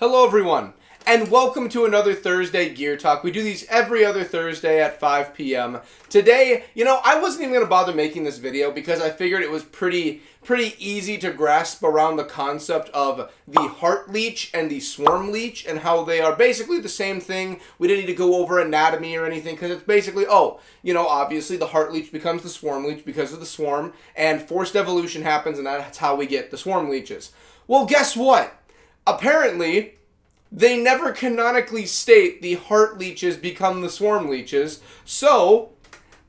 Hello everyone, and welcome to another Thursday Gear Talk. We do these every other Thursday at 5 p.m. Today, I wasn't even going to bother making this video because I figured it was pretty easy to grasp around the concept of the heart leech and the swarm leech and how they are basically the same thing. We didn't need to go over anatomy or anything because it's basically, obviously the heart leech becomes the swarm leech because of the swarm, and forced evolution happens, and that's how we get the swarm leeches. Well, guess what? Apparently, they never canonically state the heart leeches become the swarm leeches, so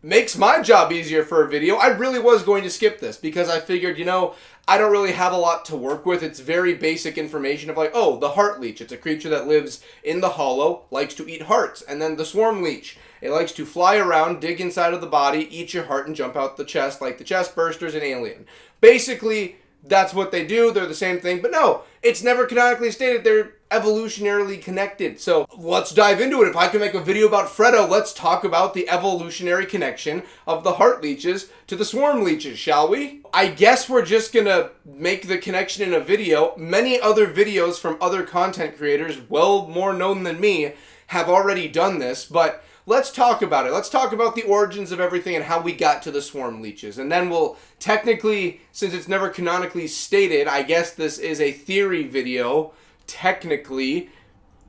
makes my job easier for a video. I really was going to skip this because I figured, I don't really have a lot to work with. It's very basic information of the heart leech. It's a creature that lives in the hollow, likes to eat hearts. And then the swarm leech. It likes to fly around, dig inside of the body, eat your heart, and jump out the chest like the chest bursters in Alien. Basically, that's what they do. They're the same thing. But no, it's never canonically stated they're evolutionarily connected. So let's dive into it. If I can make a video about Freddo, let's talk about the evolutionary connection of the heart leeches to the swarm leeches, shall we? I guess we're just gonna make the connection in a video. Many other videos from other content creators, well more known than me, have already done this, but let's talk about it. Let's talk about the origins of everything and how we got to the swarm leeches. And then we'll technically, since it's never canonically stated, I guess this is a theory video, technically,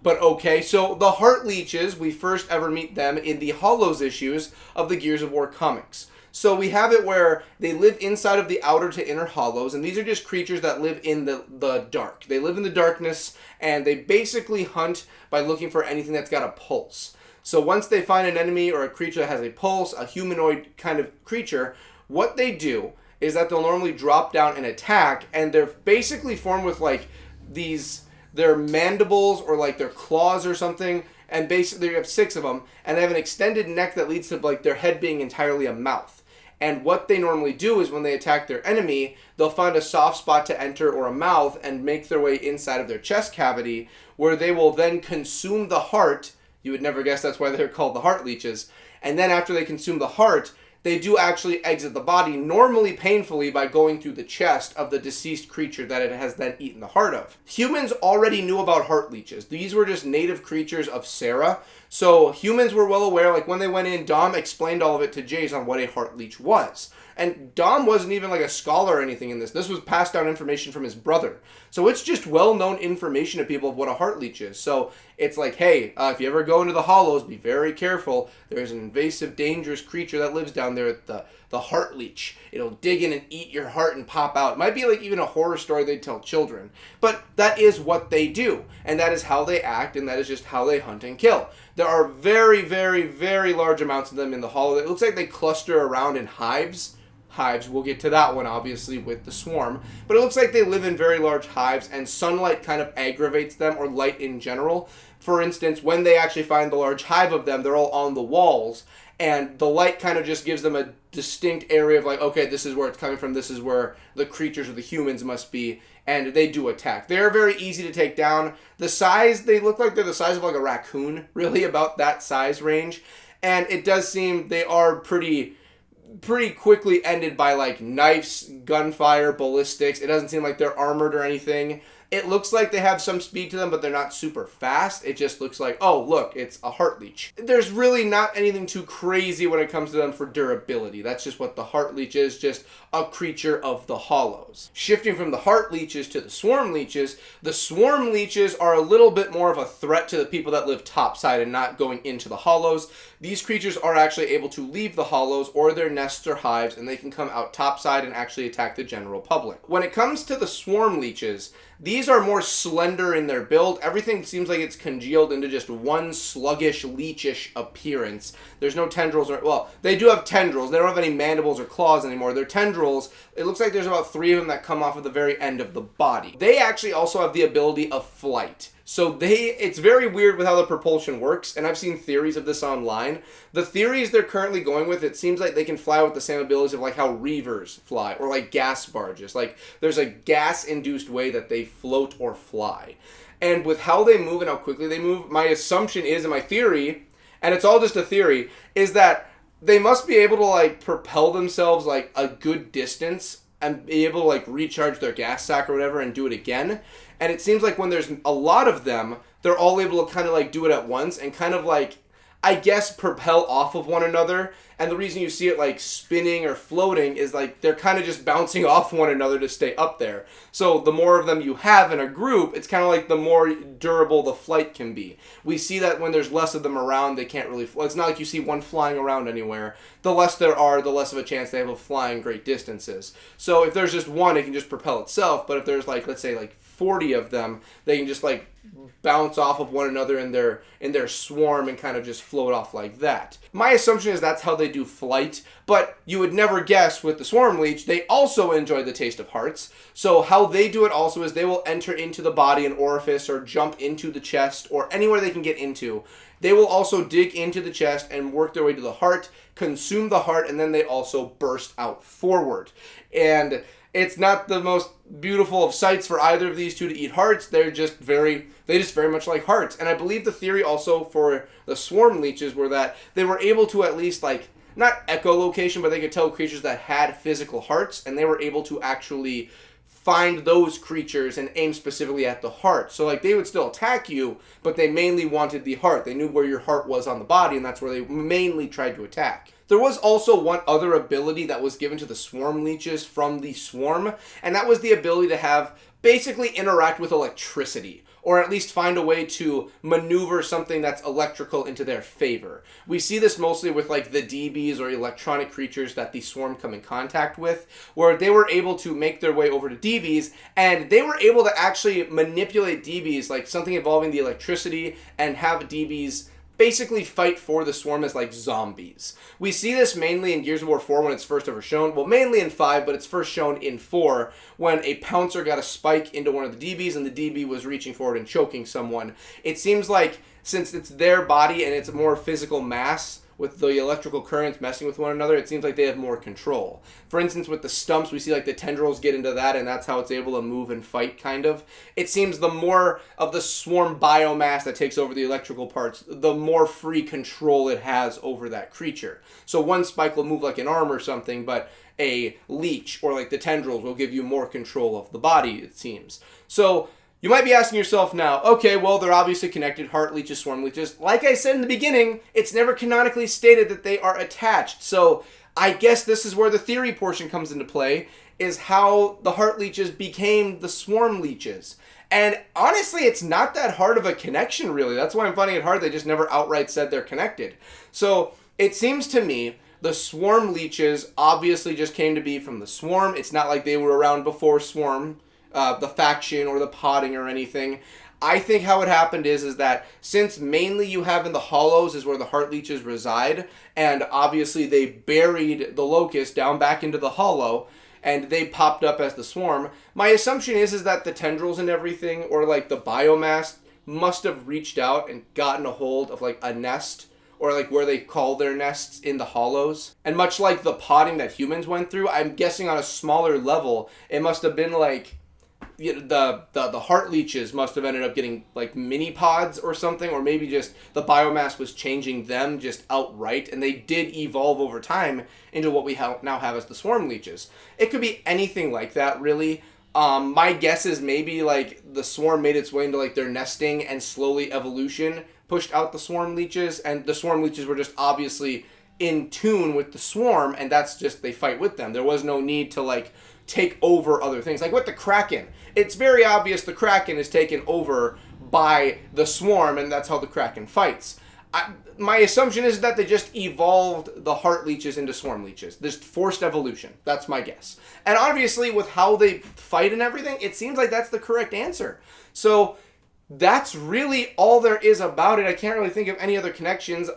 but okay. So the heart leeches, we first ever meet them in the Hollows issues of the Gears of War comics. So we have it where they live inside of the outer to inner hollows, and these are just creatures that live in the dark. They live in the darkness, and they basically hunt by looking for anything that's got a pulse. So once they find an enemy or a creature that has a pulse, a humanoid kind of creature, what they do is that they'll normally drop down and attack, and they're basically formed with their mandibles or their claws or something, and basically you have 6 of them, and they have an extended neck that leads to their head being entirely a mouth. And what they normally do is when they attack their enemy, they'll find a soft spot to enter or a mouth and make their way inside of their chest cavity, where they will then consume the heart. You would never guess that's why they're called the heart leeches. And then after they consume the heart, they do actually exit the body, normally painfully, by going through the chest of the deceased creature that it has then eaten the heart of. Humans already knew about heart leeches. These were just native creatures of Sera. So humans were well aware, when they went in, Dom explained all of it to Jace on what a heart leech was. And Dom wasn't even a scholar or anything in this. This was passed down information from his brother. So it's just well-known information to people of what a heart leech is. So it's hey, if you ever go into the hollows, be very careful. There's an invasive, dangerous creature that lives down there, the heart leech. It'll dig in and eat your heart and pop out. It might be even a horror story they tell children. But that is what they do. And that is how they act, and that is just how they hunt and kill. There are very, very, very large amounts of them in the hollow. It looks like they cluster around in hives. We'll get to that one, obviously, with the swarm. But it looks like they live in very large hives, and sunlight kind of aggravates them, or light in general. For instance, when they actually find the large hive of them, they're all on the walls, and the light kind of just gives them a distinct area of okay, this is where it's coming from, this is where the creatures or the humans must be, and they do attack. They're very easy to take down. The size, they look like they're the size of a raccoon, really about that size range, and it does seem they are pretty quickly ended by knives, gunfire, ballistics. It doesn't seem like they're armored or anything. It looks like they have some speed to them, but they're not super fast. It just looks like, oh, look, it's a heart leech. There's really not anything too crazy when it comes to them for durability. That's just what the heart leech is, just a creature of the hollows. Shifting from the heart leeches to the swarm leeches are a little bit more of a threat to the people that live topside and not going into the hollows. These creatures are actually able to leave the hollows or their nests or hives, and they can come out topside and actually attack the general public. When it comes to the swarm leeches, these are more slender in their build. Everything seems like it's congealed into just one sluggish, leechish appearance. There's no tendrils, they do have tendrils. They don't have any mandibles or claws anymore. They're tendrils. It looks like there's about 3 of them that come off of the very end of the body. They actually also have the ability of flight. So it's very weird with how the propulsion works, and I've seen theories of this online. The theories they're currently going with, it seems like they can fly with the same abilities of how reavers fly, or gas barges. There's a gas-induced way that they float or fly. And with how they move and how quickly they move, my assumption is, and my theory, and it's all just a theory, is that they must be able to propel themselves a good distance and be able to like recharge their gas sack or whatever and do it again. And it seems like when there's a lot of them, they're all able to kind of like do it at once and kind of like, I guess, propel off of one another. And the reason you see it like spinning or floating is like they're kind of just bouncing off one another to stay up there. So the more of them you have in a group, it's kind of like the more durable the flight can be. We see that when there's less of them around, they can't really fly. It's not like you see one flying around anywhere. The less there are, the less of a chance they have of flying great distances. So if there's just one, it can just propel itself. But if there's like, let's say like 40 of them, they can just like bounce off of one another in their swarm and kind of just float off like that. My assumption is that's how they do flight, but you would never guess with the swarm leech, they also enjoy the taste of hearts. So how they do it also is they will enter into the body, an orifice, or jump into the chest, or anywhere they can get into. They will also dig into the chest and work their way to the heart, consume the heart, and then they also burst out forward. And it's not the most beautiful of sights for either of these two to eat hearts. They just very much like hearts. And I believe the theory also for the swarm leeches were that they were able to at least like, not echolocation, but they could tell creatures that had physical hearts, and they were able to actually find those creatures and aim specifically at the heart. So like they would still attack you, but they mainly wanted the heart. They knew where your heart was on the body, and that's where they mainly tried to attack. There was also one other ability that was given to the swarm leeches from the swarm, and that was the ability to have basically interact with electricity, or at least find a way to maneuver something that's electrical into their favor. We see this mostly with like the DBs or electronic creatures that the swarm come in contact with, where they were able to make their way over to DBs, and they were able to actually manipulate DBs, like something involving the electricity, and have DBs basically fight for the swarm as like zombies. We see this mainly in Gears of War 4 when it's first ever shown. Well, mainly in 5, but it's first shown in 4 when a pouncer got a spike into one of the DBs and the DB was reaching forward and choking someone. It seems like since it's their body and it's more physical mass, with the electrical currents messing with one another, it seems like they have more control. For instance, with the stumps, we see like the tendrils get into that, and that's how it's able to move and fight, kind of. It seems the more of the swarm biomass that takes over the electrical parts, the more free control it has over that creature. So one spike will move like an arm or something, but a leech or like the tendrils will give you more control of the body, it seems. So you might be asking yourself now, okay, well, they're obviously connected, heart leeches, swarm leeches. Like I said in the beginning, it's never canonically stated that they are attached. So I guess this is where the theory portion comes into play, is how the heart leeches became the swarm leeches. And honestly, it's not that hard of a connection, really. That's why I'm finding it hard. They just never outright said they're connected. So it seems to me the swarm leeches obviously just came to be from the swarm. It's not like they were around before swarm. The faction or the potting or anything. I think how it happened is that since mainly you have in the hollows is where the heart leeches reside, and obviously they buried the locust down back into the hollow, and they popped up as the swarm, my assumption is that the tendrils and everything, or like the biomass, must have reached out and gotten a hold of like a nest, or like where they call their nests in the hollows. And much like the potting that humans went through, I'm guessing on a smaller level, it must have been like, you know, the heart leeches must have ended up getting like mini pods or something, or maybe just the biomass was changing them just outright, and they did evolve over time into what we now have as the swarm leeches. It could be anything like that, really. My guess is maybe like the swarm made its way into like their nesting, and slowly evolution pushed out the swarm leeches, and the swarm leeches were just obviously in tune with the swarm, and that's just, they fight with them. There was no need to like take over other things. Like with the Kraken, it's very obvious the Kraken is taken over by the swarm, and that's how the Kraken fights. My assumption is that they just evolved the heart leeches into swarm leeches. This forced evolution. That's my guess. And obviously with how they fight and everything, it seems like that's the correct answer. So that's really all there is about it. I can't really think of any other connections.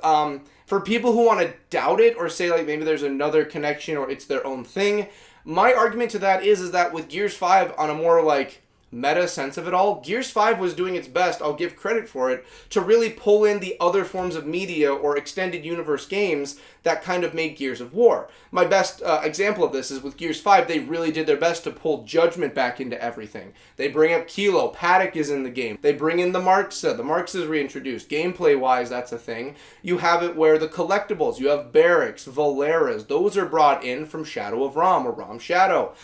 For people who want to doubt it or say like maybe there's another connection or it's their own thing, my argument to that is that with Gears 5 on a more like meta sense of it all, Gears 5 was doing its best, I'll give credit for it, to really pull in the other forms of media or extended universe games that kind of made Gears of War. My best example of this is with Gears 5, they really did their best to pull Judgment back into everything. They bring up Kilo, Paddock is in the game. They bring in the Marksa is reintroduced. Gameplay-wise, that's a thing. You have it where the collectibles, you have Barracks, Valeras, those are brought in from Shadow of Rom or Rom Shadow.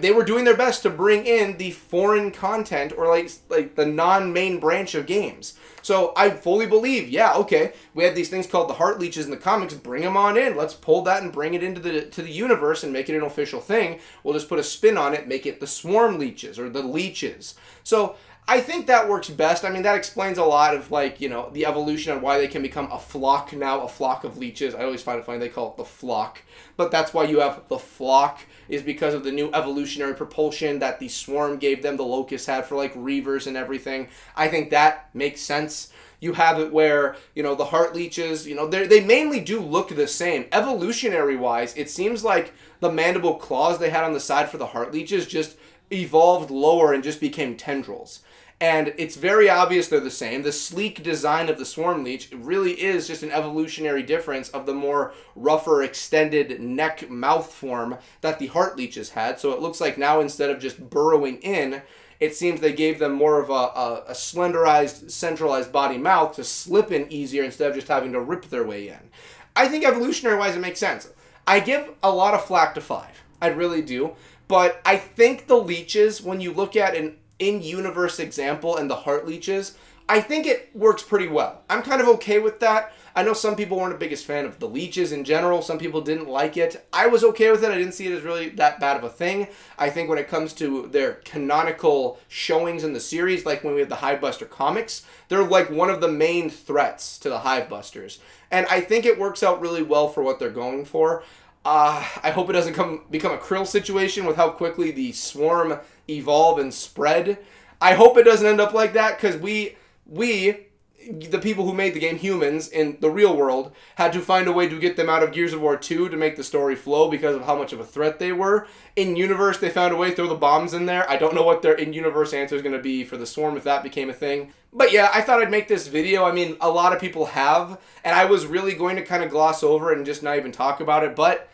They were doing their best to bring in the foreign content or like the non-main branch of games. So I fully believe, yeah, okay, we had these things called the Heart Leeches in the comics, bring them on in. Let's pull that and bring it into the universe and make it an official thing. We'll just put a spin on it, make it the Swarm Leeches or the Leeches. So I think that works best. I mean, that explains a lot of, like, you know, the evolution on why they can become a flock now, a flock of leeches. I always find it funny they call it the flock. But that's why you have the flock, is because of the new evolutionary propulsion that the swarm gave them, the Locust had for, like, Reavers and everything. I think that makes sense. You have it where, you know, the Heart Leeches, you know, they mainly do look the same. Evolutionary-wise, it seems like the mandible claws they had on the side for the Heart Leeches just evolved lower and just became tendrils. And it's very obvious they're the same. The sleek design of the Swarm Leech really is just an evolutionary difference of the more rougher, extended neck mouth form that the Heart Leeches had. So it looks like now instead of just burrowing in, it seems they gave them more of a slenderized, centralized body mouth to slip in easier instead of just having to rip their way in. I think evolutionary-wise it makes sense. I give a lot of flack to 5. I really do. But I think the Leeches, when you look at an in-universe example and the Heart Leeches, I think it works pretty well. I'm kind of okay with that. I know some people weren't the biggest fan of the Leeches in general. Some people didn't like it. I was okay with it. I didn't see it as really that bad of a thing. I think when it comes to their canonical showings in the series, like when we have the Hivebuster comics, they're like one of the main threats to the Hivebusters. And I think it works out really well for what they're going for. I hope it doesn't become a Krill situation with how quickly the swarm evolve and spread. I hope it doesn't end up like that, because we, the people who made the game, humans, in the real world, had to find a way to get them out of Gears of War 2 to make the story flow because of how much of a threat they were. In-universe, they found a way to throw the bombs in there. I don't know what their in-universe answer is going to be for the swarm if that became a thing. But yeah, I thought I'd make this video. I mean, a lot of people have, and I was really going to kind of gloss over it and just not even talk about it, but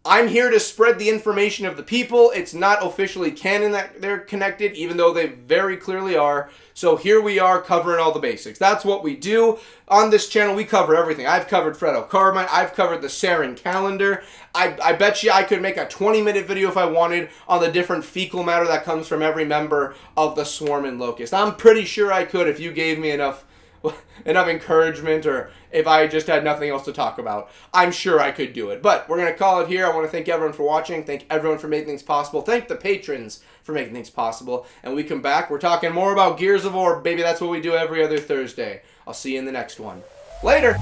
I'm here to spread the information of the people. It's not officially canon that they're connected, even though they very clearly are. So here we are covering all the basics. That's what we do. On this channel, we cover everything. I've covered Fredo Carbine. I've covered the Saren calendar. I bet you I could make a 20-minute video if I wanted on the different fecal matter that comes from every member of the Swarm and Locust. I'm pretty sure I could if you gave me enough encouragement, or if I just had nothing else to talk about. I'm sure I could do it. But we're going to call it here. I want to thank everyone for watching. Thank everyone for making things possible. Thank the patrons for making things possible. And we come back, we're talking more about Gears of War. Baby, that's what we do every other Thursday. I'll see you in the next one. Later!